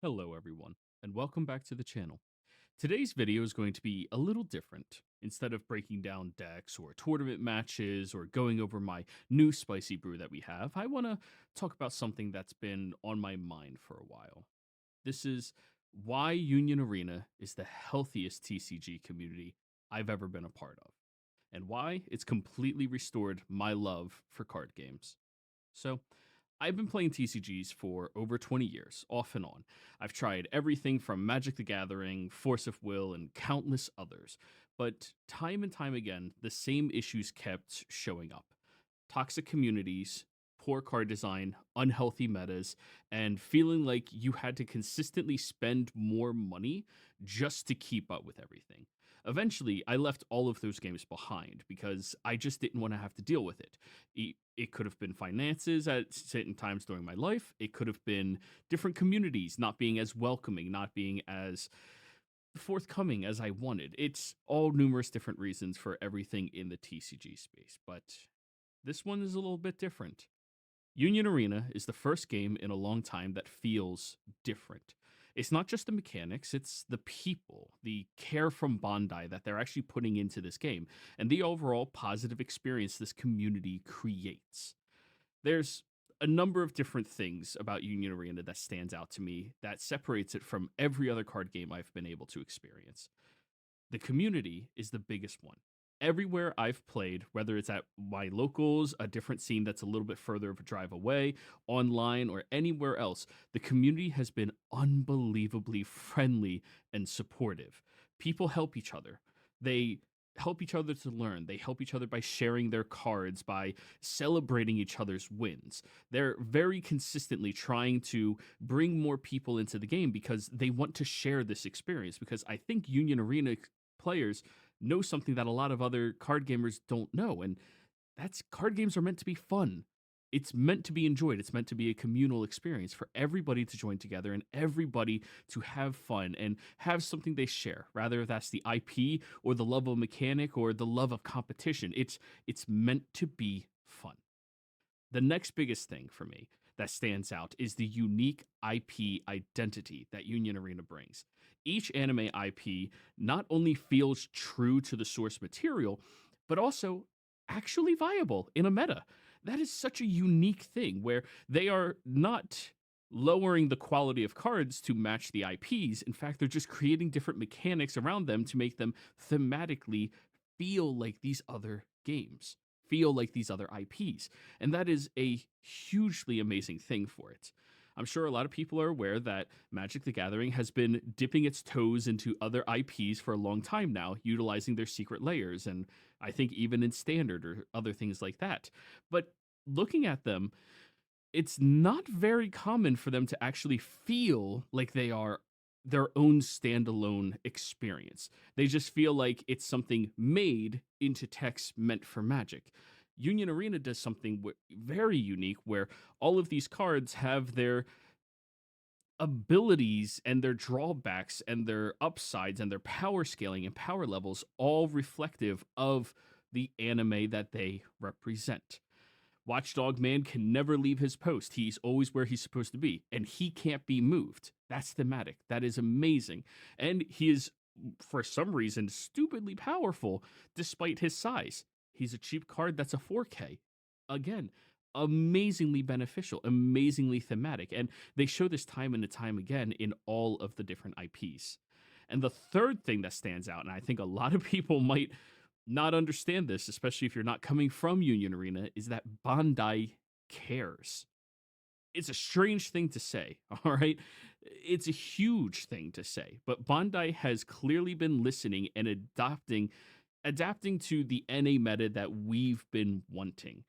Hello everyone, and welcome back to the channel. Today's video is going to be a little different. Instead of breaking down decks or tournament matches or going over my new spicy brew that we have, I want to talk about something that's been on my mind for a while. This is why Union Arena is the healthiest TCG community I've ever been a part of, and why it's completely restored my love for card games. So, I've been playing TCGs for over 20 years, off and on. I've tried everything from Magic the Gathering, Force of Will, and countless others. But time and time again, the same issues kept showing up: toxic communities, poor card design, unhealthy metas, and feeling like you had to consistently spend more money just to keep up with everything. Eventually, I left all of those games behind because I just didn't want to have to deal with it. It could have been finances at certain times during my life. It could have been different communities not being as welcoming, not being as forthcoming as I wanted. It's all numerous different reasons for everything in the TCG space, but this one is a little bit different. Union Arena is the first game in a long time that feels different. It's not just the mechanics, it's the people, the care from Bandai that they're actually putting into this game, and the overall positive experience this community creates. There's a number of different things about Union Arena that stands out to me that separates it from every other card game I've been able to experience. The community is the biggest one. Everywhere I've played, whether it's at my locals, a different scene that's a little bit further of a drive away, online, or anywhere else, the community has been unbelievably friendly and supportive. People help each other. They help each other to learn. They help each other by sharing their cards, by celebrating each other's wins. They're very consistently trying to bring more people into the game because they want to share this experience. Because I think Union Arena players know something that a lot of other card gamers don't know, and that's card games are meant to be fun. It's meant to be enjoyed. It's meant to be a communal experience for everybody to join together and everybody to have fun and have something they share. Rather that's the IP or the love of mechanic or the love of competition. It's meant to be fun. The next biggest thing for me that stands out is the unique IP identity that Union Arena brings. Each anime IP not only feels true to the source material, but also actually viable in a meta. That is such a unique thing where they are not lowering the quality of cards to match the IPs. In fact, they're just creating different mechanics around them to make them thematically feel like these other games, feel like these other IPs. And that is a hugely amazing thing for it. I'm sure a lot of people are aware that Magic the Gathering has been dipping its toes into other IPs for a long time now, utilizing their secret layers, and I think even in standard or other things like that. But looking at them, it's not very common for them to actually feel like they are their own standalone experience. They just feel like it's something made into text meant for Magic. Union Arena does something very unique where all of these cards have their abilities and their drawbacks and their upsides and their power scaling and power levels all reflective of the anime that they represent. Watchdog Man can never leave his post. He's always where he's supposed to be, and he can't be moved. That's thematic. That is amazing. And he is, for some reason, stupidly powerful despite his size. He's a cheap card that's a 4K. Again, amazingly beneficial, amazingly thematic. And they show this time and time again in all of the different IPs. And the third thing that stands out, and I think a lot of people might not understand this, especially if you're not coming from Union Arena, is that Bandai cares. It's a strange thing to say, all right? It's a huge thing to say, but Bandai has clearly been listening and adapting to the NA meta that we've been wanting.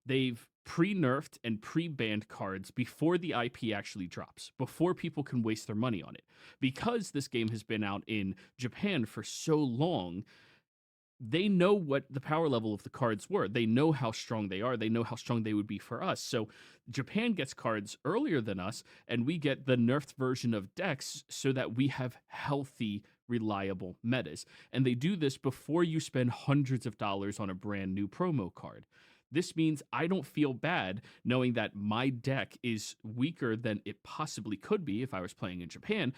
They've pre-nerfed and pre-banned cards before the IP actually drops, before people can waste their money on it. Because this game has been out in Japan for so long, they know what the power level of the cards were. They know how strong they are. They know how strong they would be for us. So Japan gets cards earlier than us, and we get the nerfed version of decks so that we have healthy, reliable metas. And they do this before you spend hundreds of dollars on a brand new promo card. This means I don't feel bad knowing that my deck is weaker than it possibly could be if I was playing in Japan,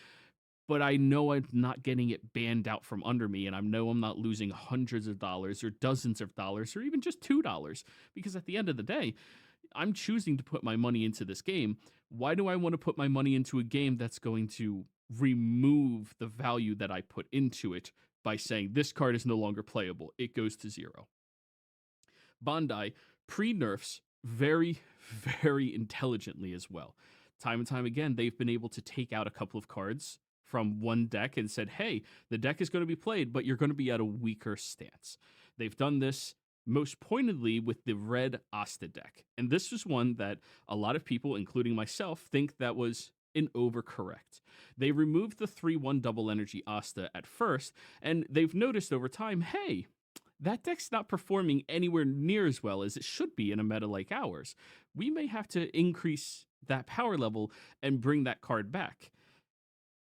but I know I'm not getting it banned out from under me, and I know I'm not losing hundreds of dollars or dozens of dollars or even just $2, because at the end of the day, I'm choosing to put my money into this game. Why do I want to put my money into a game that's going to remove the value that I put into it by saying this card is no longer playable? It goes to zero. Bandai pre nerfs very, very intelligently as well. Time and time again, they've been able to take out a couple of cards from one deck and said, hey, the deck is going to be played, but you're going to be at a weaker stance. They've done this most pointedly with the red Asta deck. And this was one that a lot of people, including myself, think that was an overcorrect. They removed the 3/1 double energy Asta at first, and they've noticed over time, hey, that deck's not performing anywhere near as well as it should be in a meta like ours. We may have to increase that power level and bring that card back.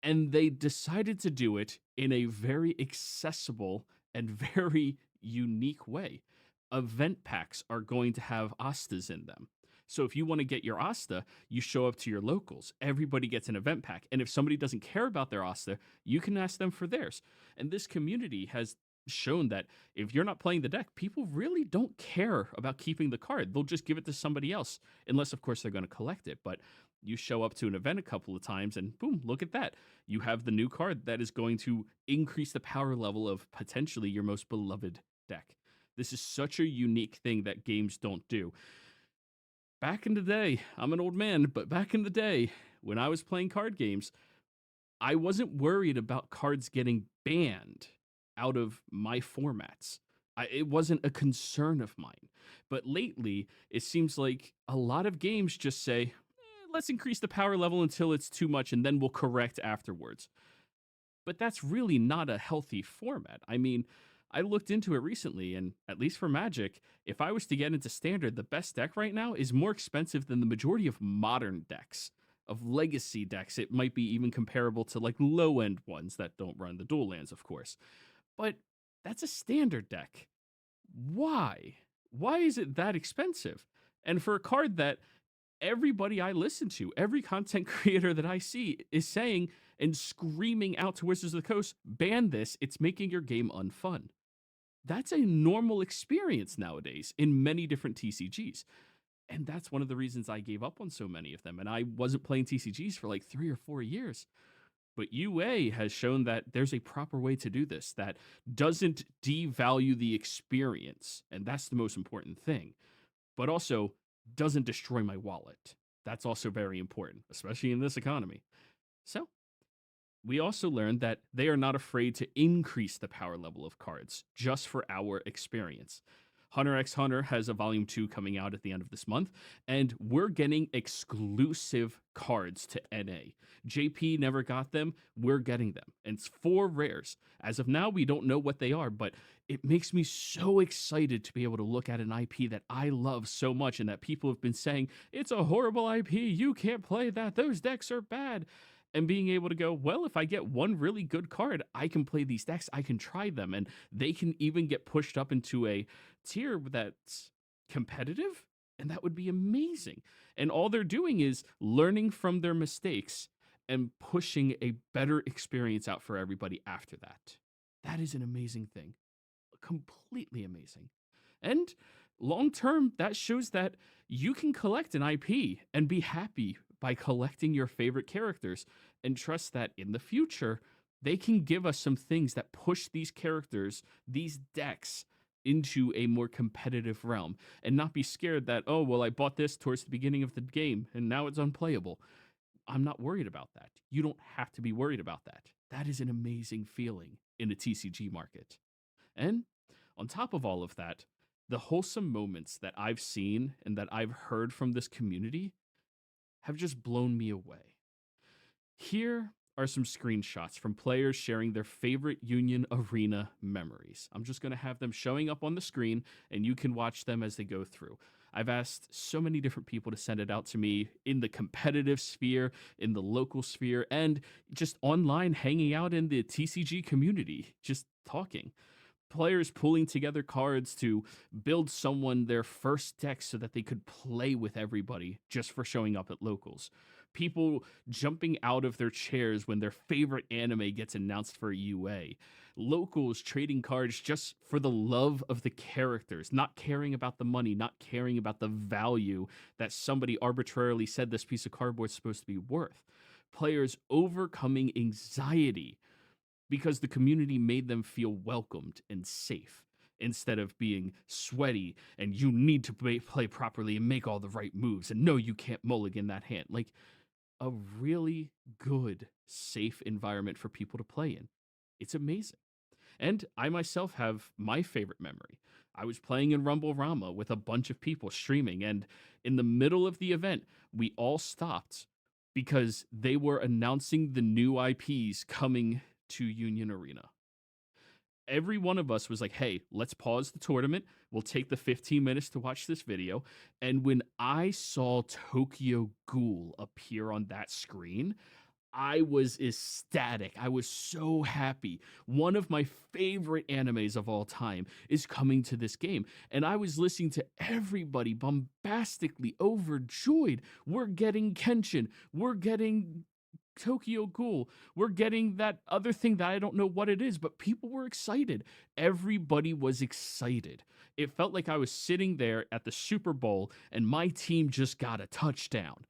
And they decided to do it in a very accessible and very unique way. Event packs are going to have Astas in them. So if you want to get your Asta, you show up to your locals. Everybody gets an event pack. And if somebody doesn't care about their Asta, you can ask them for theirs. And this community has shown that if you're not playing the deck, people really don't care about keeping the card. They'll just give it to somebody else, unless, of course, they're going to collect it. But you show up to an event a couple of times and boom, look at that. You have the new card that is going to increase the power level of potentially your most beloved deck. This is such a unique thing that games don't do. Back in the day, I'm an old man, but back in the day, when I was playing card games, I wasn't worried about cards getting banned out of my formats. It wasn't a concern of mine. But lately, it seems like a lot of games just say, let's increase the power level until it's too much and then we'll correct afterwards. But that's really not a healthy format. I mean, I looked into it recently, and at least for Magic, if I was to get into Standard, the best deck right now is more expensive than the majority of modern decks. Of legacy decks, it might be even comparable to like low end ones that don't run the dual lands, of course. But that's a Standard deck. Why? Why is it that expensive? And for a card that everybody I listen to, every content creator that I see is saying and screaming out to Wizards of the Coast, ban this, it's making your game unfun. That's a normal experience nowadays in many different TCGs. And that's one of the reasons I gave up on so many of them. And I wasn't playing TCGs for like 3 or 4 years. But UA has shown that there's a proper way to do this that doesn't devalue the experience. And that's the most important thing. But also doesn't destroy my wallet. That's also very important, especially in this economy. So, we also learned that they are not afraid to increase the power level of cards just for our experience. Hunter x Hunter has a volume 2 coming out at the end of this month, and we're getting exclusive cards to NA. JP never got them, we're getting them. And it's 4 rares. As of now, we don't know what they are, but it makes me so excited to be able to look at an IP that I love so much and that people have been saying, it's a horrible IP, you can't play that, those decks are bad. And being able to go, well, if I get one really good card, I can play these decks, I can try them, and they can even get pushed up into a tier that's competitive, and that would be amazing. And all they're doing is learning from their mistakes and pushing a better experience out for everybody after that. That is an amazing thing. Completely amazing. And long term, that shows that you can collect an IP and be happy by collecting your favorite characters and trust that in the future, they can give us some things that push these characters, these decks, into a more competitive realm and not be scared that, oh, well, I bought this towards the beginning of the game and now it's unplayable. I'm not worried about that. You don't have to be worried about that. That is an amazing feeling in a TCG market. And on top of all of that, the wholesome moments that I've seen and that I've heard from this community have just blown me away. Here are some screenshots from players sharing their favorite Union Arena memories. I'm just going to have them showing up on the screen, and you can watch them as they go through. I've asked so many different people to send it out to me in the competitive sphere, in the local sphere, and just online hanging out in the TCG community, just talking. Players pulling together cards to build someone their first deck so that they could play with everybody just for showing up at locals. People jumping out of their chairs when their favorite anime gets announced for a UA. Locals trading cards just for the love of the characters, not caring about the money, not caring about the value that somebody arbitrarily said this piece of cardboard is supposed to be worth. Players overcoming anxiety because the community made them feel welcomed and safe instead of being sweaty and you need to play properly and make all the right moves and no, you can't mulligan that hand. Like a really good, safe environment for people to play in. It's amazing. And I myself have my favorite memory. I was playing in Rumble Rama with a bunch of people streaming, and in the middle of the event, we all stopped because they were announcing the new IPs coming to Union Arena. Every one of us was like, hey, let's pause the tournament. We'll take the 15 minutes to watch this video. And when I saw Tokyo Ghoul appear on that screen, I was ecstatic. I was so happy. One of my favorite animes of all time is coming to this game. And I was listening to everybody bombastically overjoyed. We're getting Kenshin. We're getting Tokyo Ghoul. We're getting that other thing that I don't know what it is, but people were excited. Everybody was excited. It felt like I was sitting there at the Super Bowl and my team just got a touchdown.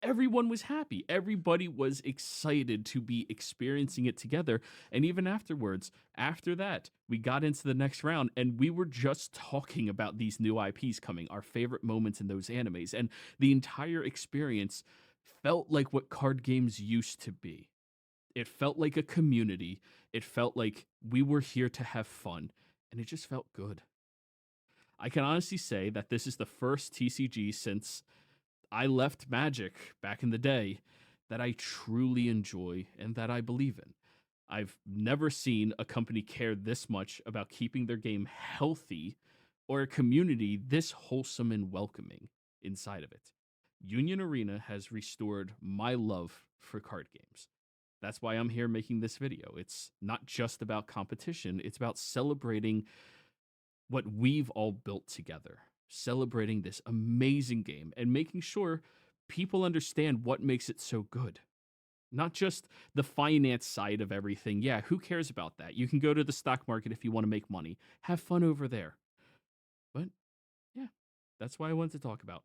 Everyone was happy. Everybody was excited to be experiencing it together. And even afterwards, after that, we got into the next round and we were just talking about these new IPs coming, our favorite moments in those animes. And the entire experience felt like what card games used to be. It felt like a community. It felt like we were here to have fun. And it just felt good. I can honestly say that this is the first TCG since I left Magic back in the day that I truly enjoy and that I believe in. I've never seen a company care this much about keeping their game healthy or a community this wholesome and welcoming inside of it. Union Arena has restored my love for card games. That's why I'm here making this video. It's not just about competition, it's about celebrating what we've all built together, celebrating this amazing game and making sure people understand what makes it so good. Not just the finance side of everything. Yeah, who cares about that? You can go to the stock market if you want to make money. Have fun over there. But yeah, that's why I wanted to talk about.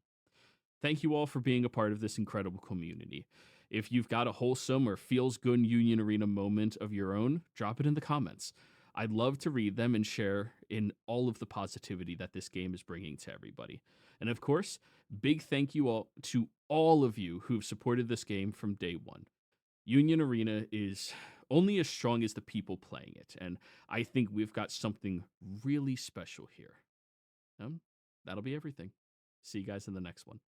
Thank you all for being a part of this incredible community. If you've got a wholesome or feels good Union Arena moment of your own, drop it in the comments. I'd love to read them and share in all of the positivity that this game is bringing to everybody. And of course, big thank you all to all of you who've supported this game from day one. Union Arena is only as strong as the people playing it, and I think we've got something really special here. That'll be everything. See you guys in the next one.